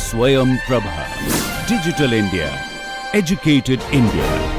Swayam Prabha. Digital India. Educated India.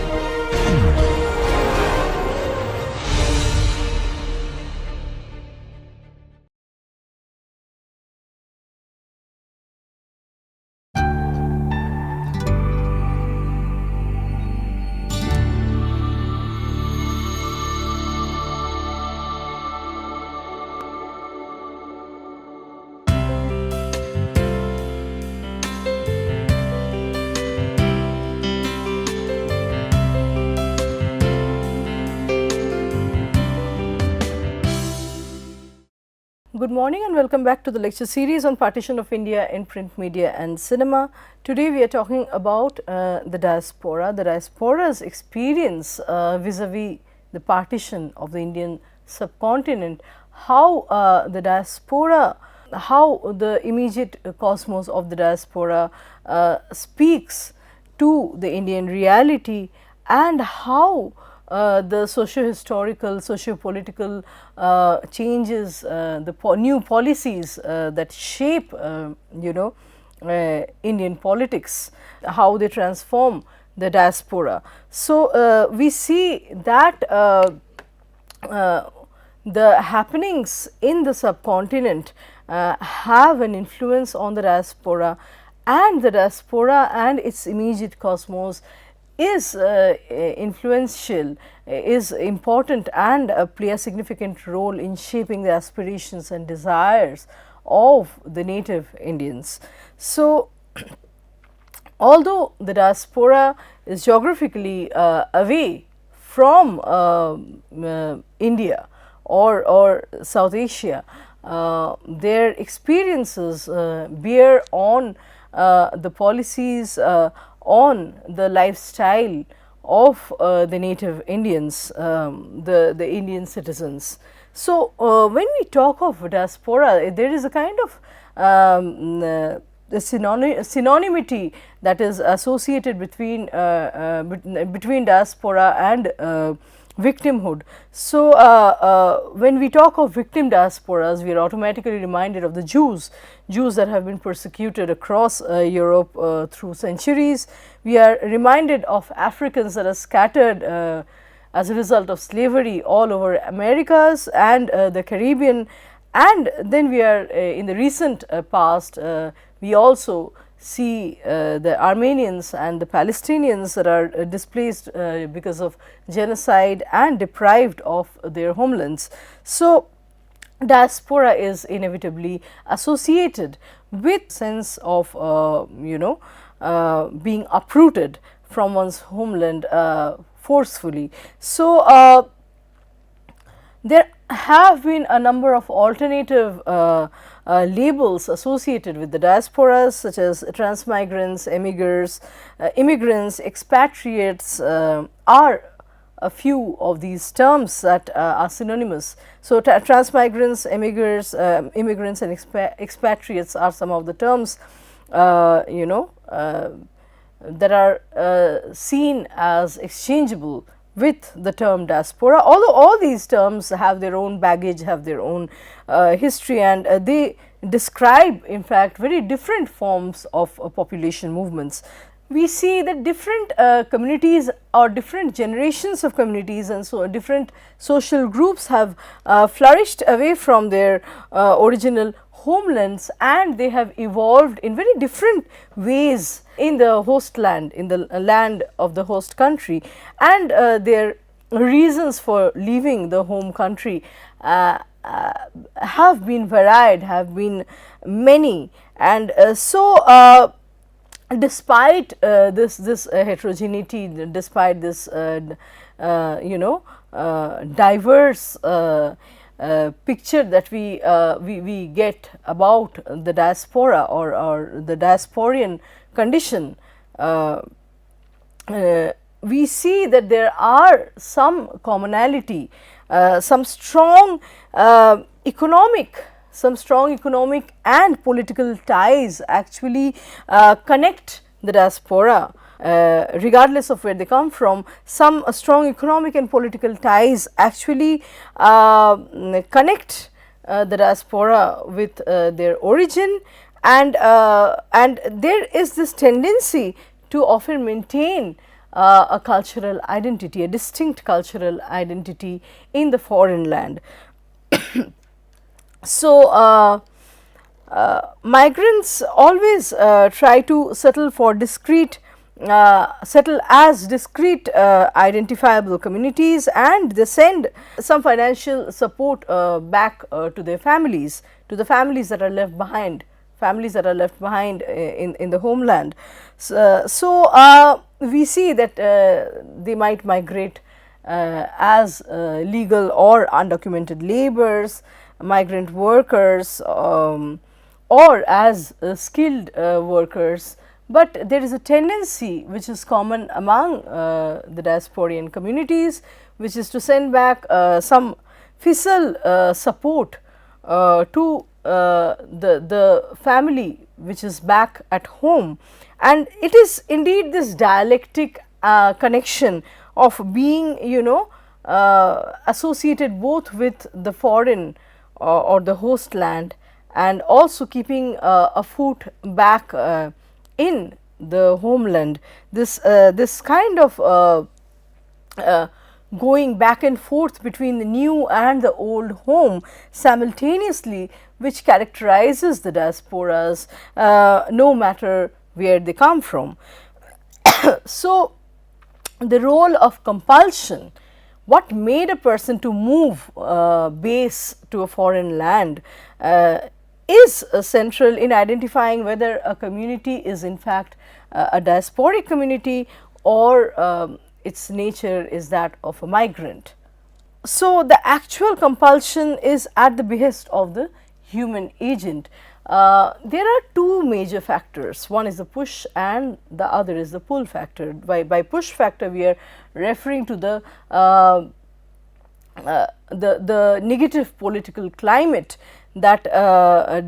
Good morning and welcome back to the lecture series on partition of India in print media and cinema. Today we are talking about the diaspora's experience vis-a-vis the partition of the Indian subcontinent, how the diaspora, how the immediate cosmos of the diaspora speaks to the Indian reality, and how the socio-historical, socio-political changes, the new policies that shape Indian politics, how they transform the diaspora. So, we see that the happenings in the subcontinent have an influence on the diaspora and its immediate cosmos is influential, is important, and play a significant role in shaping the aspirations and desires of the native Indians. So, although the diaspora is geographically away from India or South Asia, their experiences bear on the policies, on the lifestyle of the native Indians, the Indian citizens. So, when we talk of diaspora, there is a kind of synonymity that is associated between diaspora and victimhood. So, when we talk of victim diasporas, we are automatically reminded of the Jews that have been persecuted across Europe through centuries. We are reminded of Africans that are scattered as a result of slavery all over Americas and the Caribbean, and then we are in the recent past, we also see the Armenians and the Palestinians that are displaced because of genocide and deprived of their homelands. So, diaspora is inevitably associated with sense of being uprooted from one's homeland forcefully. So, there have been a number of alternative labels associated with the diasporas, such as transmigrants, immigrants, expatriates are a few of these terms that are synonymous. So, transmigrants, immigrants and expatriates are some of the terms that are seen as exchangeable with the term diaspora, although all these terms have their own baggage, have their own history, and they describe in fact very different forms of population movements. We see that different communities or different generations of communities and so different social groups have flourished away from their original homelands, and they have evolved in very different ways in the host land, in the land of the host country, and their reasons for leaving the home country have been varied, have been many, and so despite this heterogeneity, despite this diverse picture that we get about the diaspora or the diasporian condition, we see that there are some commonality, some strong economic and political ties actually connect the diaspora regardless of where they come from. Some strong economic and political ties actually connect the diaspora with their origin, and there is this tendency to often maintain a cultural identity, a distinct cultural identity in the foreign land. So, migrants always try to settle for settle as discrete identifiable communities, and they send some financial support back to their families, to the families that are left behind, in the homeland. So, we see that they might migrate as legal or undocumented laborers, migrant workers, or as skilled workers. But there is a tendency which is common among the diasporian communities, which is to send back some fiscal support to the family which is back at home. And it is indeed this dialectic connection of being, associated both with the foreign or the host land, and also keeping a foot back in the homeland. This kind of going back and forth between the new and the old home simultaneously, which characterizes the diasporas no matter where they come from. So, the role of compulsion, what made a person to move base to a foreign land, is central in identifying whether a community is in fact a diasporic community, or its nature is that of a migrant. So, the actual compulsion is at the behest of the human agent. There are two major factors, one is the push and the other is the pull factor. By push factor, we are referring to the negative political climate that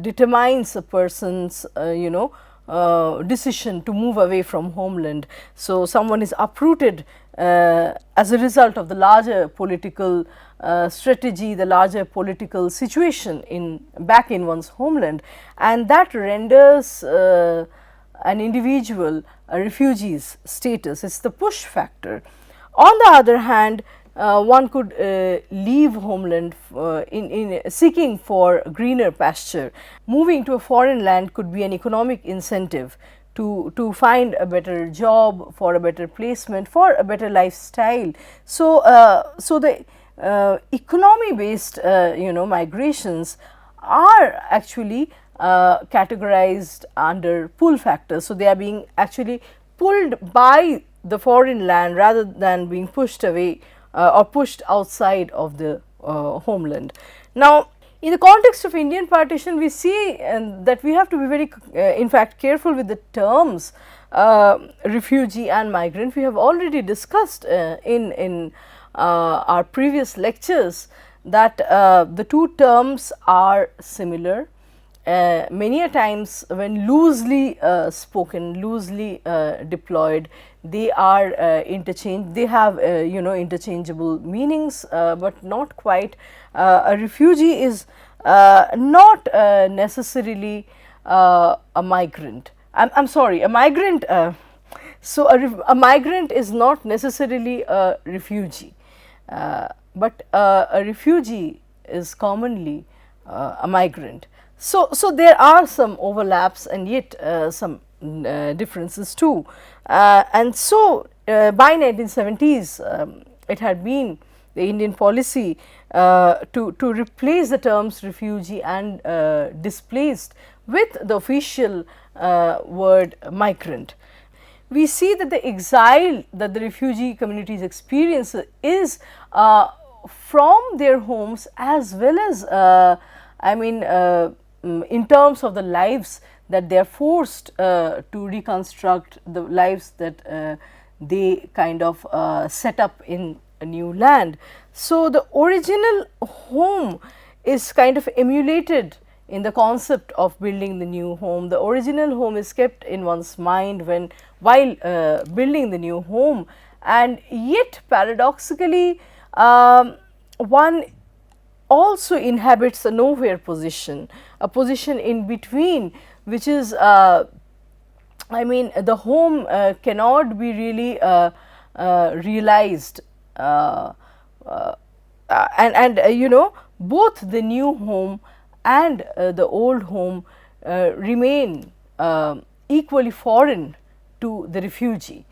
determines a person's decision to move away from homeland. So, someone is uprooted as a result of the larger political strategy, the larger political situation back in one's homeland, and that renders an individual a refugee's status. It is the push factor. On the other hand, one could leave homeland in seeking for greener pasture. Moving to a foreign land could be an economic incentive to find a better job, for a better placement, for a better lifestyle. So, the economy based migrations are actually categorized under pull factors. So, they are being actually pulled by the foreign land rather than being pushed away or pushed outside of the homeland. Now, in the context of Indian partition, we see that we have to be very in fact careful with the terms refugee and migrant. We have already discussed in our previous lectures that the two terms are similar. Many a times when loosely spoken, loosely deployed, they are interchanged, they have interchangeable meanings, but not quite. A refugee is not necessarily a migrant. I am sorry, a migrant. So, a migrant is not necessarily a refugee, but a refugee is commonly a migrant. So, there are some overlaps and yet some differences too, and so by 1970s it had been the Indian policy to replace the terms refugee and displaced with the official word migrant. We see that the exile that the refugee communities experience is from their homes, as well as in terms of the lives that they are forced to reconstruct, the lives that they kind of set up in a new land. So, the original home is kind of emulated in the concept of building the new home. The original home is kept in one's mind while building the new home, and yet paradoxically one also inhabits a nowhere position, a position in between, which is I mean, the home cannot be really realized, and you know, both the new home and the old home remain equally foreign to the refugee.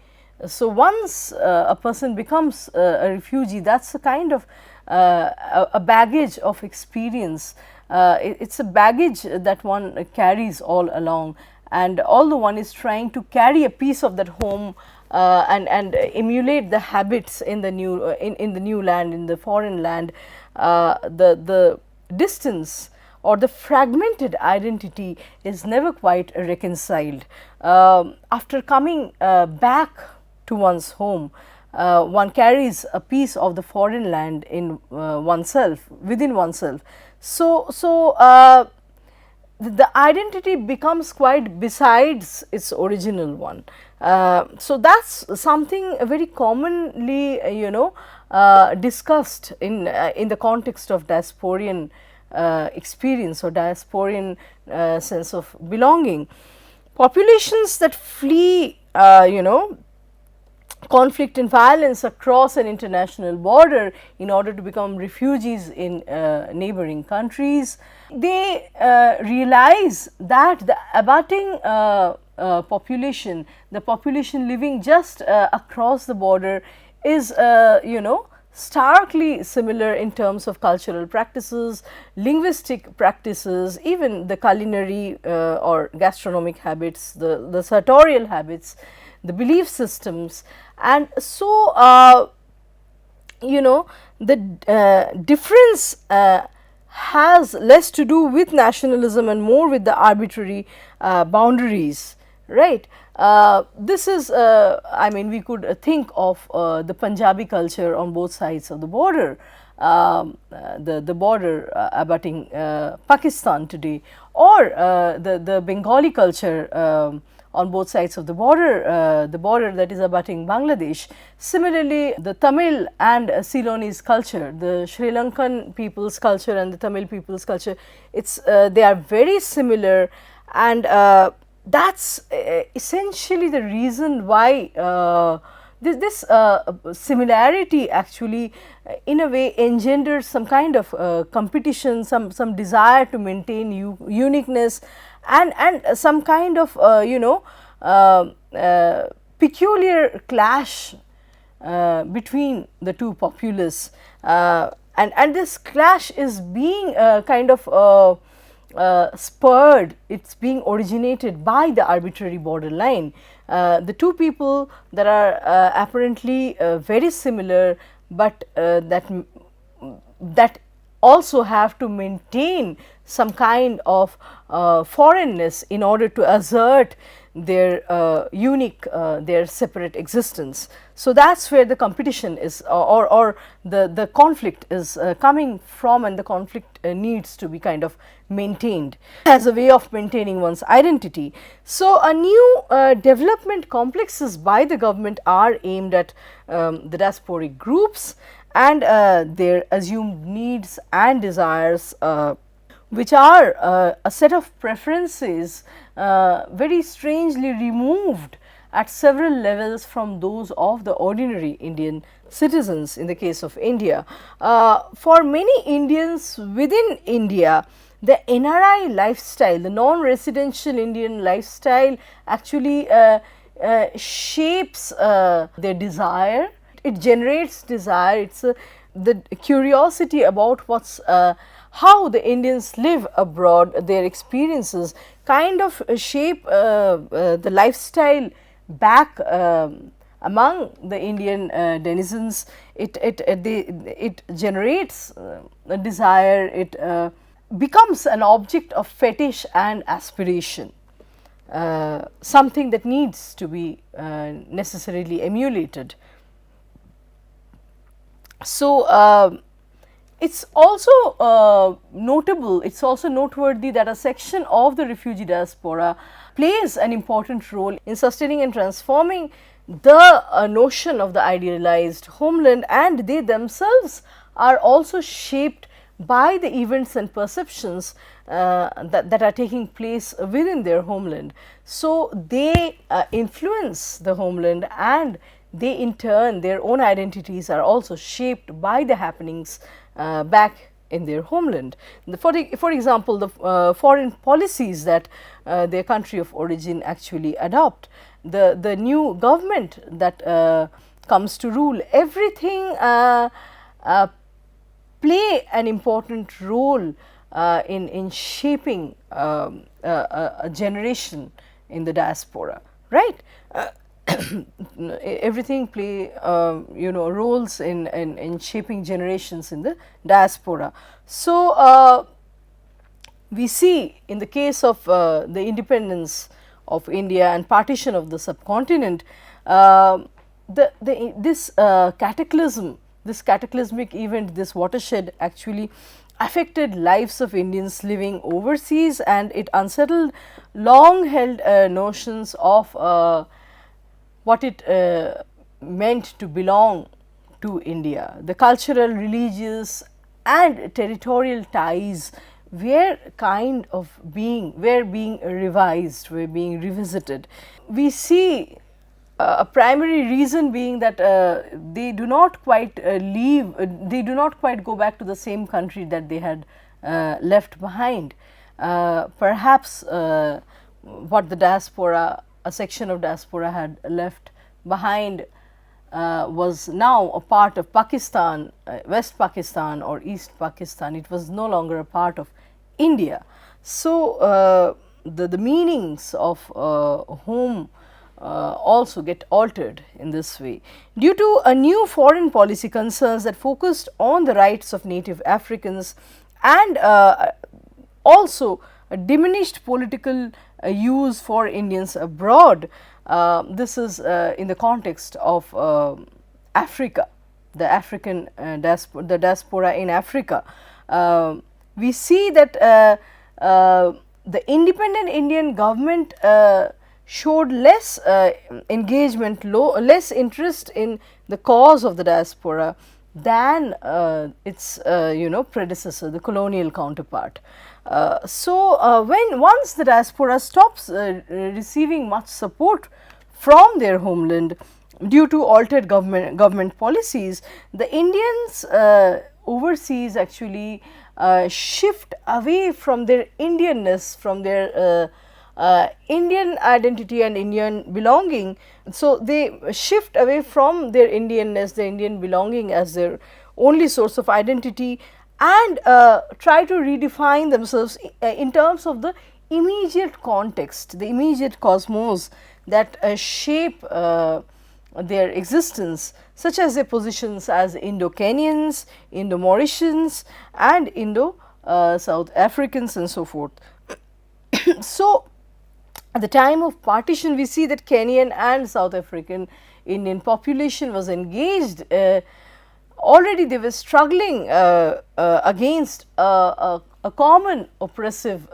So, once a person becomes a refugee, that is a kind of a baggage of experience. It is a baggage that one carries all along, and although one is trying to carry a piece of that home and emulate the habits in the new in the new land, in the foreign land, the distance or the fragmented identity is never quite reconciled. After coming back to one's home, one carries a piece of the foreign land in oneself, within oneself. So, the identity becomes quite besides its original one. So, that is something very commonly you know discussed in the context of diasporian experience or diasporian sense of belonging. Populations that flee you know conflict and violence across an international border in order to become refugees in neighboring countries, they realize that the abutting population, the population living just across the border is you know starkly similar in terms of cultural practices, linguistic practices, even the culinary or gastronomic habits, the sartorial habits, the belief systems. And so, you know, the difference has less to do with nationalism and more with the arbitrary boundaries, right. This is I mean, we could think of the Punjabi culture on both sides of the border, the border abutting Pakistan today, or the Bengali culture on both sides of the border that is abutting Bangladesh. Similarly, the Tamil and Ceylonese culture, the Sri Lankan people's culture and the Tamil people's culture, they are very similar, and that is essentially the reason why this similarity actually in a way engenders some kind of competition, some desire to maintain uniqueness, and some kind of you know peculiar clash between the two populace, and this clash is being kind of spurred, it is being originated by the arbitrary borderline. The two people that are apparently very similar, but that also have to maintain some kind of foreignness in order to assert their unique, their separate existence. So, that is where the competition is, or the conflict is coming from, and the conflict needs to be kind of maintained as a way of maintaining one's identity. So, a new development complexes by the government are aimed at the diasporic groups and their assumed needs and desires, which are a set of preferences very strangely removed at several levels from those of the ordinary Indian citizens in the case of India. For many Indians within India, the NRI lifestyle, the non-residential Indian lifestyle actually shapes their desire, it generates desire, it is the curiosity about what's how the Indians live abroad, their experiences kind of shape the lifestyle back among the Indian denizens. It generates a desire, it becomes an object of fetish and aspiration, something that needs to be necessarily emulated. So, it is also notable, it is also noteworthy that a section of the refugee diaspora plays an important role in sustaining and transforming the notion of the idealized homeland, and they themselves are also shaped by the events and perceptions that are taking place within their homeland. So, they influence the homeland, and they in turn, their own identities are also shaped by the happenings back in their homeland. For example, the foreign policies that their country of origin actually adopt, the new government that comes to rule, everything play an important role in shaping a generation in the diaspora, right? Everything play roles in shaping generations in the diaspora. So, we see in the case of the independence of India and partition of the subcontinent, this cataclysm, this cataclysmic event, this watershed actually affected lives of Indians living overseas, and it unsettled long held notions of what it meant to belong to India. The cultural, religious and territorial ties were being revised, were being revisited. We see a primary reason being that they do not quite they do not quite go back to the same country that they had left behind. Perhaps what the diaspora, a section of diaspora had left behind was now a part of Pakistan, West Pakistan or East Pakistan. It was no longer a part of India. So, the meanings of home also get altered in this way. Due to a new foreign policy concerns that focused on the rights of native Africans, and also a diminished political use for Indians abroad. This is in the context of Africa, the African diaspora, the diaspora in Africa. We see that the independent Indian government showed less engagement, less interest in the cause of the diaspora than its predecessor, the colonial counterpart. So, once the diaspora stops receiving much support from their homeland due to altered government policies, the Indians overseas actually shift away from their Indianness, from their Indian identity and Indian belonging. So, they shift away from their Indianness, their Indian belonging as their only source of identity, and try to redefine themselves in terms of the immediate context, the immediate cosmos that shape their existence, such as their positions as Indo-Kenyans, Indo-Mauritians and Indo-South Africans and so forth. So, at the time of partition, we see that Kenyan and South African Indian population was engaged. Already they were struggling against a common oppressive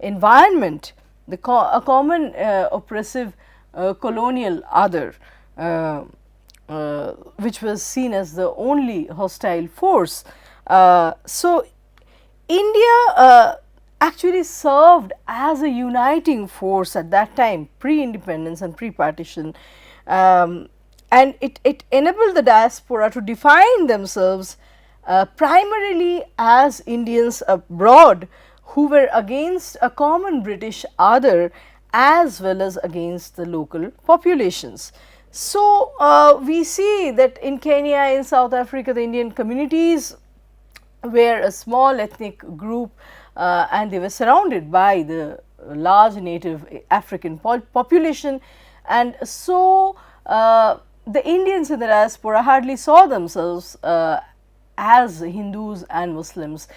environment, a common oppressive colonial other, which was seen as the only hostile force. So, India actually served as a uniting force at that time, pre-independence and pre-partition, and it enabled the diaspora to define themselves primarily as Indians abroad who were against a common British other as well as against the local populations. So, we see that in Kenya, in South Africa, the Indian communities were a small ethnic group, and they were surrounded by the large native African population, and so the Indians in the diaspora hardly saw themselves as Hindus and Muslims.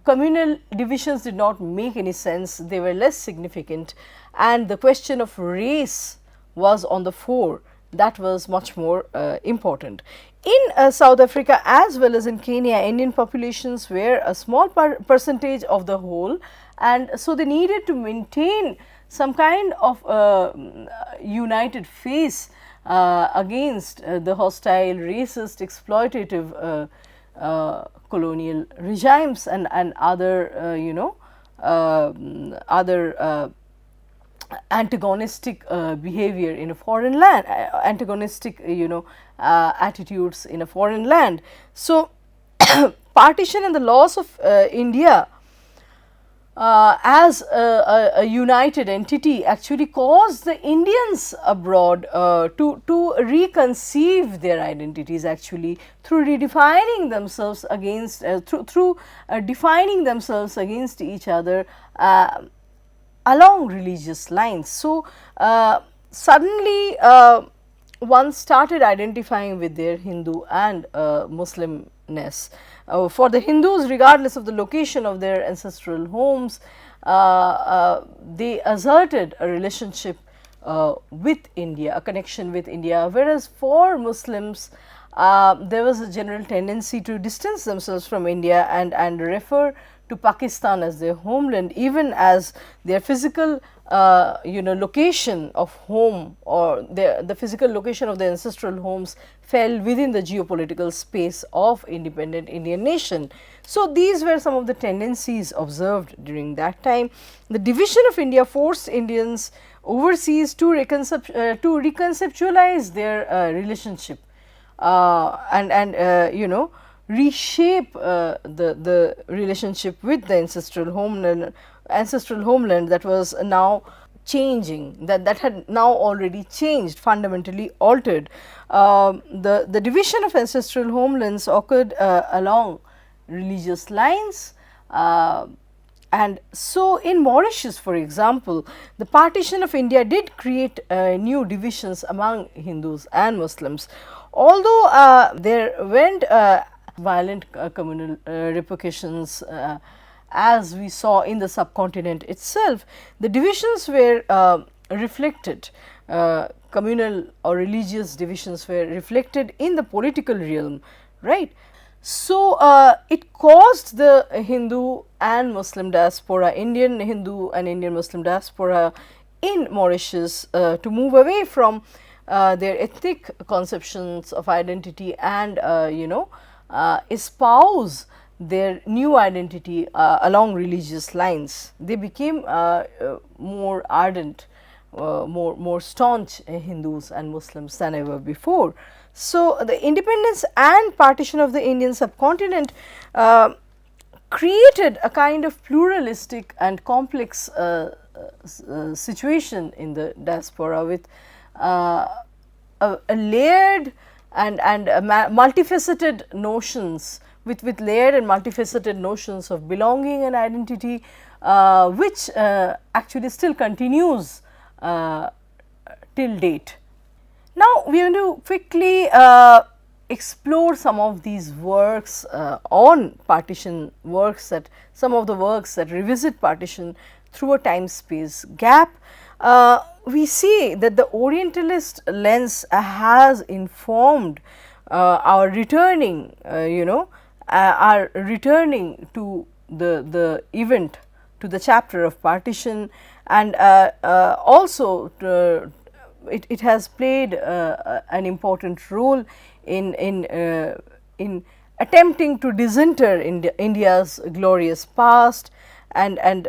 Communal divisions did not make any sense, they were less significant, and the question of race was on the fore. That was much more important. In South Africa as well as in Kenya, Indian populations were a small percentage of the whole, and so they needed to maintain some kind of united face against the hostile, racist, exploitative colonial regimes and other other antagonistic behavior in a foreign land, antagonistic attitudes in a foreign land. So, partition and the loss of India as a united entity actually caused the Indians abroad to reconceive their identities actually through redefining themselves against through defining themselves against each other along religious lines. So, suddenly one started identifying with their Hindu and Muslimness. For the Hindus, regardless of the location of their ancestral homes, they asserted a relationship with India, a connection with India, whereas for Muslims, there was a general tendency to distance themselves from India and refer to Pakistan as their homeland, even as their physical location of home or the physical location of the ancestral homes fell within the geopolitical space of independent Indian nation. So, these were some of the tendencies observed during that time. The division of India forced Indians overseas to reconceptualize their relationship and reshape the relationship with the ancestral homeland that was now changing, that had now already changed, fundamentally altered. The division of ancestral homelands occurred along religious lines. And so, in Mauritius, for example, the partition of India did create new divisions among Hindus and Muslims. Although there went violent communal repercussions as we saw in the subcontinent itself, the divisions were reflected, communal or religious divisions were reflected in the political realm, right. So, it caused the Hindu and Muslim diaspora, Indian Hindu and Indian Muslim diaspora in Mauritius to move away from their ethnic conceptions of identity and espouse their new identity along religious lines. They became more ardent, more staunch Hindus and Muslims than ever before. So, the independence and partition of the Indian subcontinent created a kind of pluralistic and complex situation in the diaspora with a layered and multifaceted notions, with layered and multifaceted notions of belonging and identity, which actually still continues till date. Now, we are going to quickly explore some of these works on partition, some of the works that revisit partition through a time space gap. We see that the Orientalist lens has informed our returning, our returning to the event, to the chapter of partition, and also it has played an important role in attempting to disinter India's glorious past, and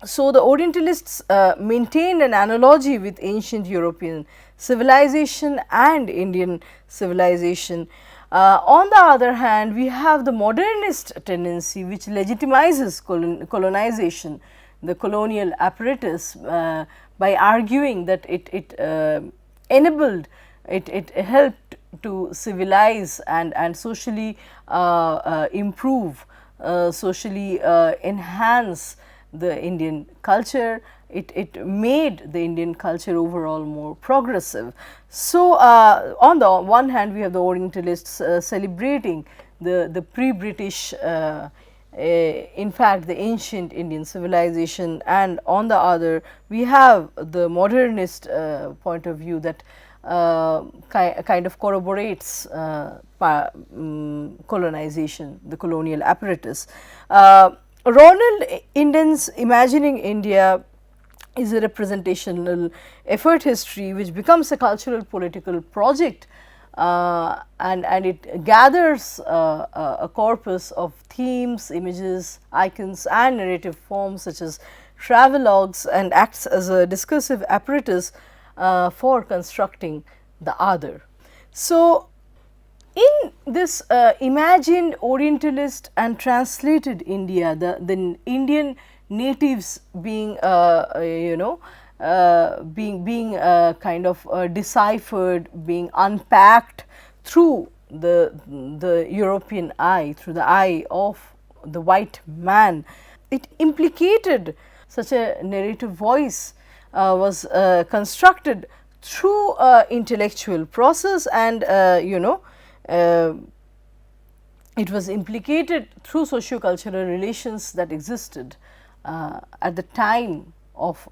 so the Orientalists maintained an analogy with ancient European civilization and Indian civilization. On the other hand, we have the modernist tendency which legitimizes colonization, the colonial apparatus, by arguing that it enabled, it helped to civilize and socially improve, socially enhance the Indian culture. It made the Indian culture overall more progressive. So, on the one hand, we have the Orientalists celebrating the pre-British, in fact, the ancient Indian civilization, and on the other, we have the modernist point of view that kind of corroborates colonization, the colonial apparatus. Ronald Inden's Imagining India is a representational effort history which becomes a cultural political project and it gathers a corpus of themes, images, icons and narrative forms such as travelogues, and acts as a discursive apparatus for constructing the other. So, in this imagined Orientalist and translated India, the Indian natives being being kind of deciphered, being unpacked through the European eye, through the eye of the white man. It implicated such a narrative voice was constructed through intellectual process, and it was implicated through socio-cultural relations that existed at the time of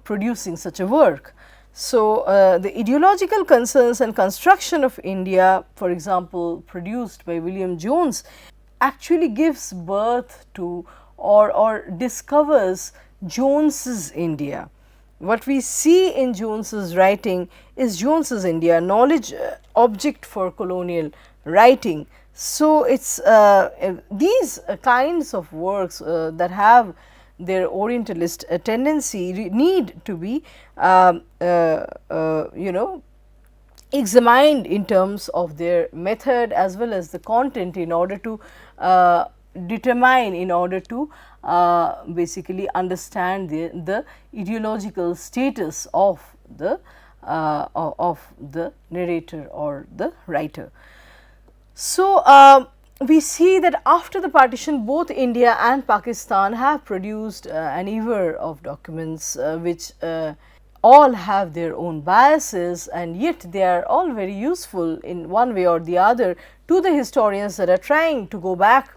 producing such a work. So, the ideological concerns and construction of India, for example, produced by William Jones, actually gives birth to or discovers Jones's India. What we see in Jones's writing is Jones's India, knowledge object for colonial writing. So, it is these kinds of works that have their Orientalist tendency need to be examined in terms of their method as well as the content, in order to determine, in order to basically understand the ideological status of the narrator or the writer. So, we see that after the partition, both India and Pakistan have produced an ewer of documents which all have their own biases, and yet they are all very useful in one way or the other to the historians that are trying to go back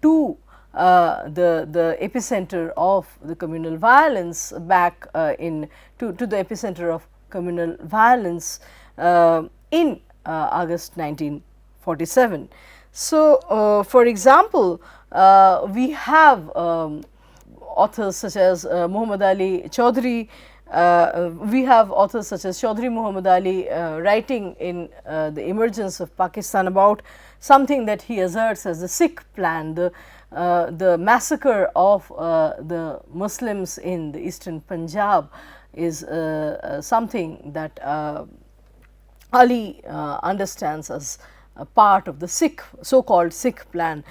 to the epicenter of the communal violence, back to the epicenter of communal violence in August 1947. So, for example, we have authors such as Muhammad Ali Chaudhry, we have authors such as Chaudhry Muhammad Ali writing in The Emergence of Pakistan about something that he asserts as the Sikh plan, the massacre of the Muslims in the eastern Punjab is something that Ali understands as a part of the Sikh, so-called Sikh plan.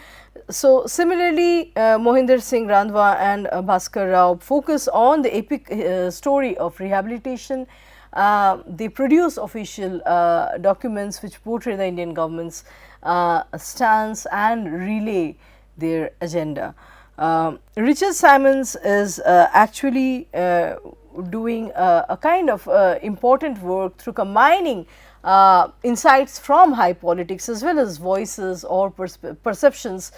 So, similarly, Mohinder Singh Randhawa and Bhaskar Rao focus on the epic story of rehabilitation. They produce official documents which portray the Indian government's stance and relay their agenda. Richard Simons is actually doing a kind of important work through combining insights from high politics as well as voices or perceptions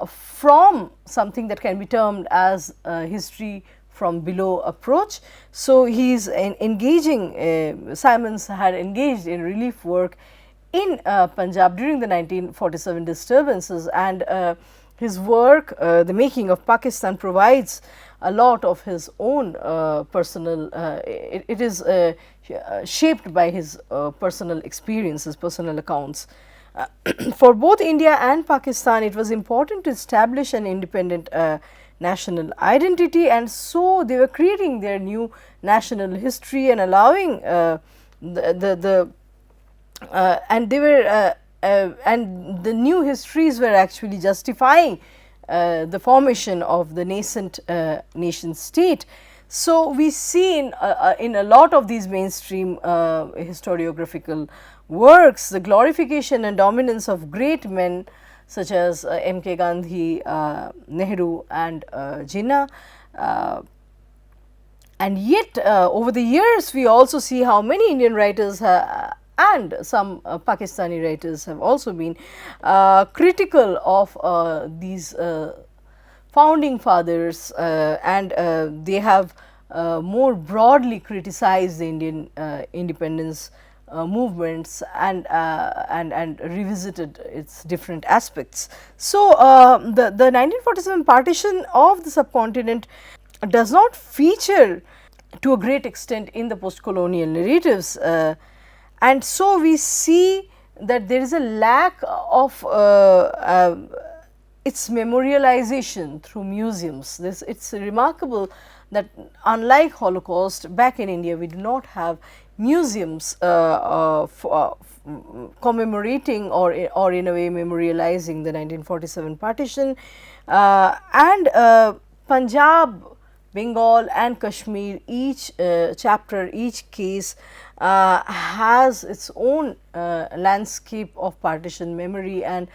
from something that can be termed as history from below approach. So, he is engaging, Simons had engaged in relief work in Punjab during the 1947 disturbances, and his work, The Making of Pakistan, provides a lot of his own personal, it is shaped by his personal experiences, personal accounts. For both India and Pakistan, it was important to establish an independent national identity, and so they were creating their new national history and allowing and they were and the new histories were actually justifying the formation of the nascent nation state. So, we see in a lot of these mainstream historiographical works the glorification and dominance of great men such as M.K. Gandhi, Nehru and Jinnah. And yet over the years we also see how many Indian writers and some Pakistani writers have also been critical of these founding fathers, and they have more broadly criticized the Indian independence movements and revisited its different aspects. So, the 1947 partition of the subcontinent does not feature to a great extent in the post-colonial narratives, and so we see that there is a lack of its memorialization through museums. It's remarkable that unlike Holocaust, back in India we do not have museums commemorating or in a way memorializing the 1947 partition, and Punjab, Bengal and Kashmir, each chapter, each case has its own landscape of partition memory, and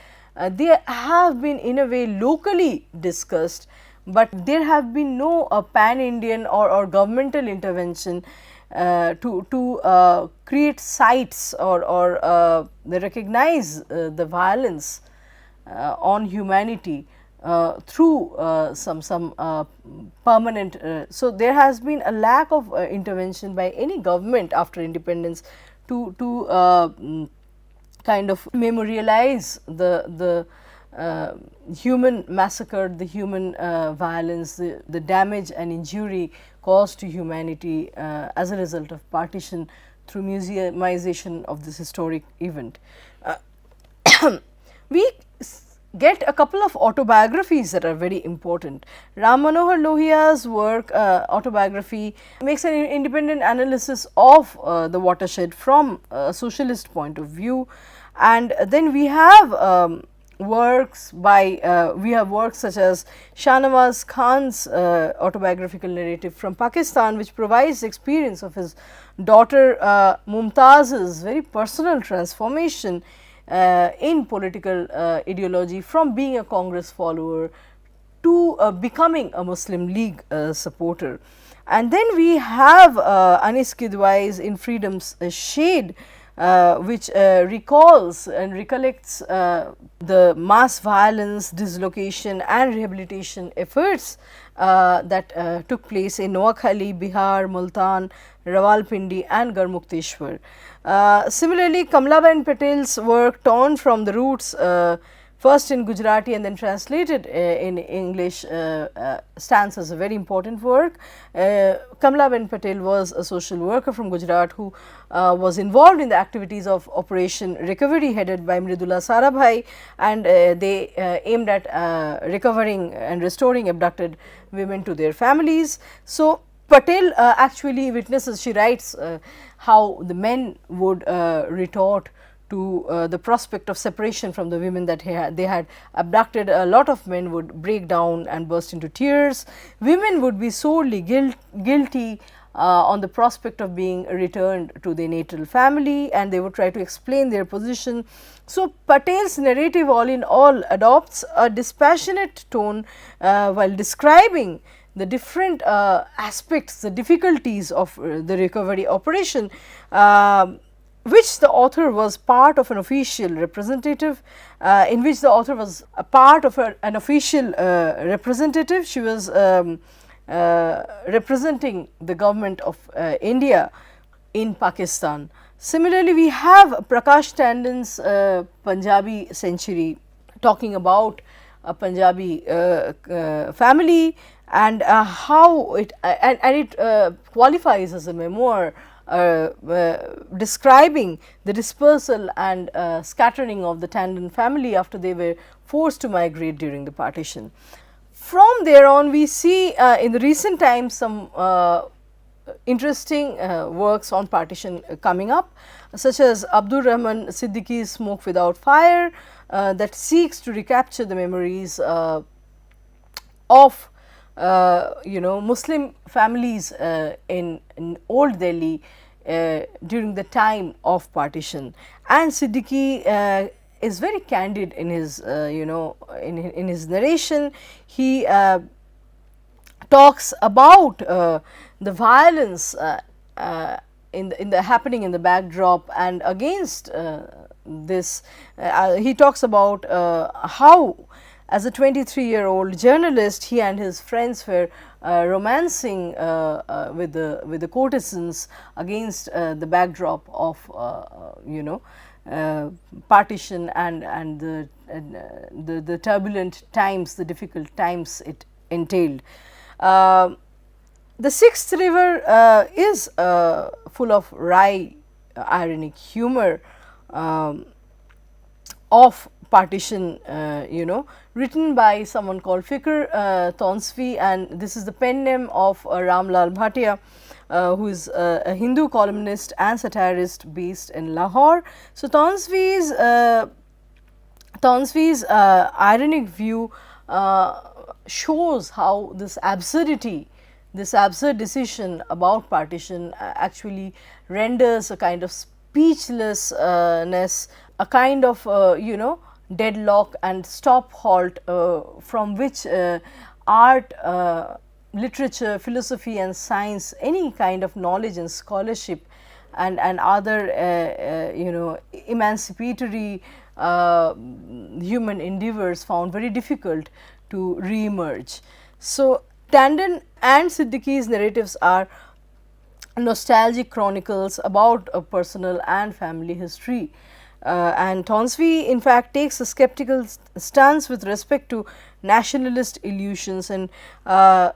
they have been in a way locally discussed, but there have been no pan-Indian or governmental intervention to create sites or recognize the violence on humanity through some permanent. So, there has been a lack of intervention by any government after independence to kind of memorialize the human massacre, the human violence, the damage and injury caused to humanity as a result of partition through museumization of this historic event. We get a couple of autobiographies that are very important. Ram Manohar Lohia's work, autobiography, makes an independent analysis of the watershed from a socialist point of view, and then we have works by we have works such as Shahnawaz Khan's autobiographical narrative from Pakistan, which provides experience of his daughter Mumtaz's very personal transformation in political ideology from being a Congress follower to becoming a Muslim League supporter. And then we have Anis Kidwai's In Freedom's Shade, which recalls and recollects the mass violence, dislocation and rehabilitation efforts that took place in Noakhali, Bihar, Multan, Rawalpindi and Garmukteshwar. Similarly, Kamlaben Patel's work, torn from the roots, first in Gujarati and then translated in English, stands as a very important work. Kamlaben Patel was a social worker from Gujarat who was involved in the activities of Operation Recovery headed by Mridula Sarabhai, and they aimed at recovering and restoring abducted women to their families. So, Patel actually witnesses, she writes how the men would retort to the prospect of separation from the women that they had abducted. A lot of men would break down and burst into tears. Women would be sorely guilty on the prospect of being returned to their natal family, and they would try to explain their position. So, Patel's narrative all in all adopts a dispassionate tone while describing the different aspects, the difficulties of the recovery operation, which the author was part of an official representative, in which the author was a part of an official representative. She was representing the government of India in Pakistan. Similarly, we have Prakash Tandon's Punjabi Century, talking about a Punjabi family and how it qualifies as a memoir describing the dispersal and scattering of the Tandon family after they were forced to migrate during the partition. From there on, we see in the recent times some interesting works on partition coming up, such as Abdur Rahman Siddiqui's Smoke Without Fire, that seeks to recapture the memories of Muslim families in old Delhi during the time of partition. And Siddiqui is very candid in his in his narration. He talks about the violence in the happening in the backdrop, and against this he talks about how, as a 23-year-old journalist, he and his friends were romancing with the courtesans against the backdrop of partition and the turbulent times, the difficult times it entailed. The sixth river is full of rye ironic humor of partition, written by someone called Fikr Tonsvi, and this is the pen name of Ramlal Bhatia, who is a Hindu columnist and satirist based in Lahore. So, Tonsvi's ironic view shows how this absurdity, this absurd decision about partition actually renders a kind of speechlessness, a kind of deadlock and stop halt from which art, literature, philosophy and science, any kind of knowledge and scholarship and other emancipatory human endeavors found very difficult to re-emerge. So, Tandon and Siddiqui's narratives are nostalgic chronicles about a personal and family history. And Tonsvi in fact takes a skeptical stance with respect to nationalist illusions, and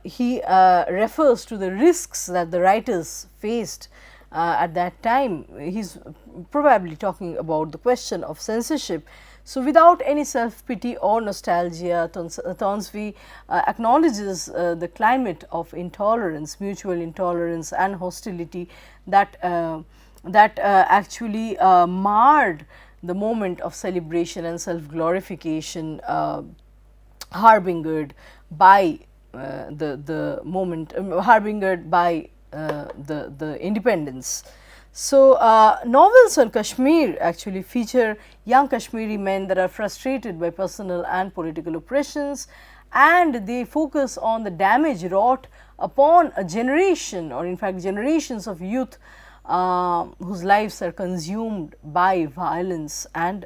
he refers to the risks that the writers faced at that time. He is probably talking about the question of censorship. So, without any self pity or nostalgia, Tonsvi acknowledges the climate of intolerance, mutual intolerance and hostility that actually marred the moment of celebration and self glorification harbingered by the moment, harbingered by the independence. So, novels on Kashmir actually feature young Kashmiri men that are frustrated by personal and political oppressions, and they focus on the damage wrought upon a generation, or in fact generations of youth whose lives are consumed by violence and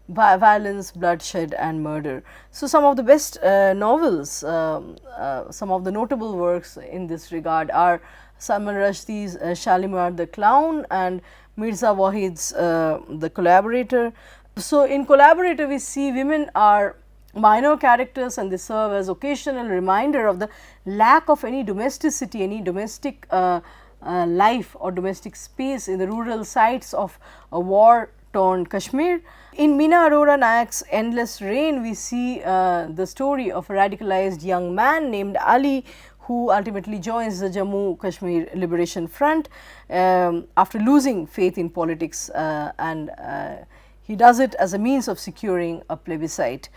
bloodshed and murder. So, some of the best novels, some of the notable works in this regard are Salman Rushdie's Shalimar the Clown and Mirza Wahid's The Collaborator. So, in Collaborator we see women are minor characters and they serve as occasional reminder of the lack of any domesticity, any domestic life or domestic space in the rural sites of a war torn Kashmir. In Meena Arora Nayak's Endless Rain we see the story of a radicalized young man named Ali, who ultimately joins the Jammu Kashmir Liberation Front after losing faith in politics, and he does it as a means of securing a plebiscite.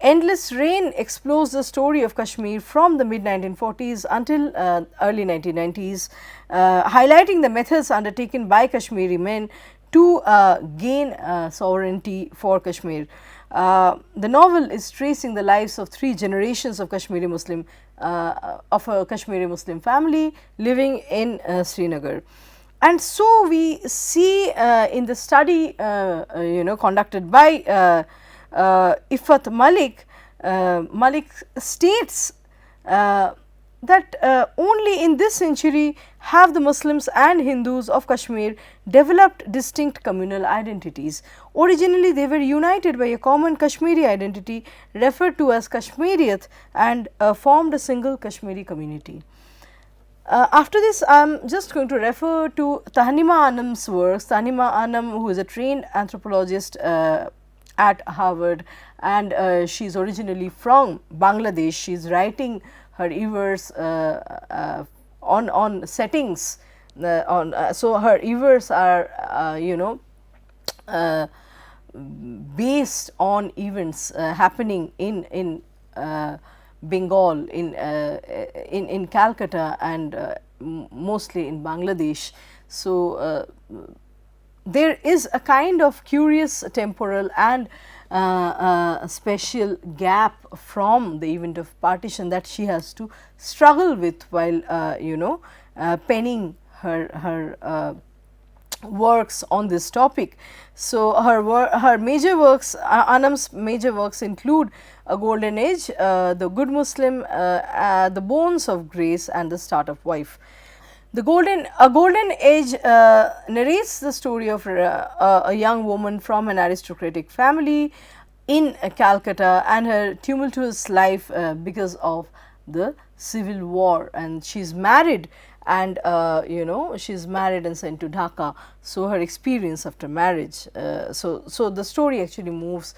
Endless Rain explores the story of Kashmir from the mid 1940s until early 1990s, highlighting the methods undertaken by Kashmiri men to gain sovereignty for Kashmir. The novel is tracing the lives of 3 generations of Kashmiri Muslim, of a Kashmiri Muslim family living in Srinagar. And so, we see in the study conducted by Ifat Malik, Malik states that only in this century have the Muslims and Hindus of Kashmir developed distinct communal identities. Originally, they were united by a common Kashmiri identity referred to as Kashmiriyat and formed a single Kashmiri community. After this, I am just going to refer to Tahnima Anam's works. Tahnima Anam, who is a trained anthropologist at Harvard, and she is originally from Bangladesh. She is writing her evers on settings, so her evers are based on events happening in Bengal, in Calcutta, and mostly in Bangladesh. So, there is a kind of curious temporal and spatial gap from the event of partition that she has to struggle with while penning her works on this topic. So, her major works, Anam's major works include A Golden Age, The Good Muslim, The Bones of Grace and The Startup Wife. A Golden Age narrates the story of a young woman from an aristocratic family in Calcutta and her tumultuous life because of the Civil War, and she's married, and you know, she's married and sent to Dhaka. So her experience after marriage, so the story actually moves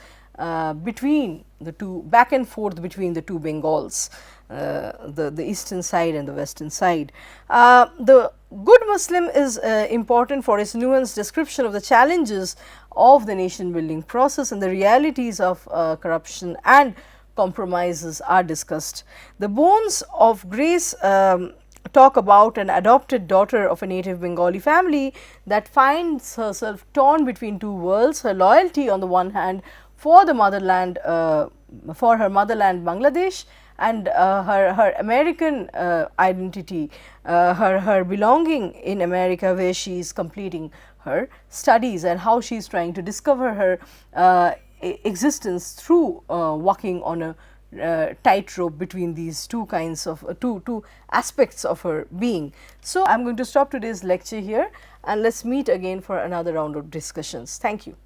between the two, back and forth between the two Bengals, the eastern side and the western side. The Good Muslim is important for its nuanced description of the challenges of the nation building process, and the realities of corruption and compromises are discussed. The Bones of Grace talk about an adopted daughter of a native Bengali family that finds herself torn between two worlds, her loyalty on the one hand for the motherland, for her motherland Bangladesh, and her American identity, her belonging in America, where she is completing her studies, and how she is trying to discover her existence through walking on a tightrope between these two kinds of two aspects of her being. So, I am going to stop today's lecture here, and let us meet again for another round of discussions. Thank you.